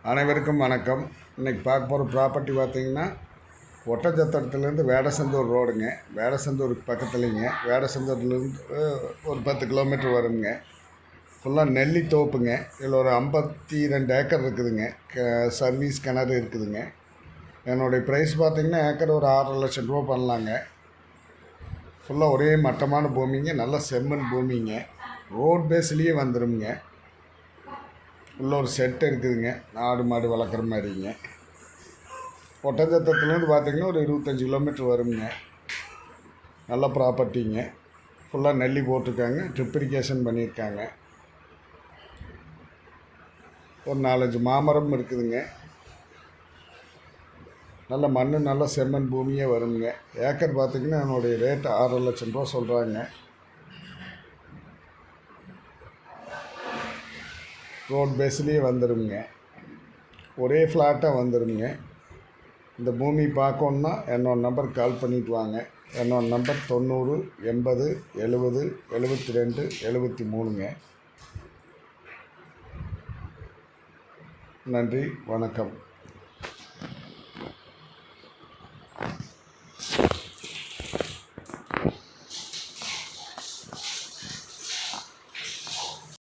அனைவருக்கும் வணக்கம். இன்றைக்கி பார்க்க போகிற ப்ராப்பர்ட்டி பார்த்திங்கன்னா ஒட்டச்சத்திரத்துலேருந்து வேடசந்தூர் ரோடுங்க. வேடசந்தூருக்கு பக்கத்துலேங்க. வேடசந்தூர்லேருந்து ஒரு 10 கிலோமீட்டர் வருங்க. ஃபுல்லாக நெல்லி தோப்புங்க. இதில் ஒரு 52 ஏக்கர் இருக்குதுங்க. சர்வீஸ் கிணறு இருக்குதுங்க. என்னுடைய ப்ரைஸ் பார்த்திங்கன்னா ஏக்கர் ஒரு 6.5 லட்சம் ரூபா பண்ணலாங்க. ஃபுல்லாக ஒரே மட்டமான பூமிங்க. நல்ல செம்மண் பூமிங்க. ரோட் பேஸ்லேயே வந்துடுங்க. உள்ள ஒரு செட்டு இருக்குதுங்க. ஆடு மாடு வளர்க்குற மாதிரிங்க. ஒட்டச்சத்திரத்துலேருந்து பார்த்திங்கன்னா ஒரு 25 கிலோமீட்டர் வருங்க. நல்ல ப்ராப்பர்ட்டிங்க. ஃபுல்லாக நெல்லி போட்டிருக்காங்க. ட்ரிப் இரிகேஷன் பண்ணியிருக்காங்க. ஒரு 4-5 மாமரம் இருக்குதுங்க. நல்ல மண், நல்ல செம்மண் பூமியே வருங்க. ஏக்கர் பார்த்திங்கன்னா என்னுடைய ரேட்டு 6.5 லட்சம் ரூபா சொல்கிறாங்க. ரோட் பேஸ்லேயே வந்துடுங்க. ஒரே ஃப்ளாட்டாக வந்துடுங்க. இந்த பூமி பார்க்கணுன்னா என்னோட நம்பருக்கு கால் பண்ணிவிட்டு வாங்க. என்னோட நம்பர் 90 80 70 72 73ங்க. நன்றி, வணக்கம்.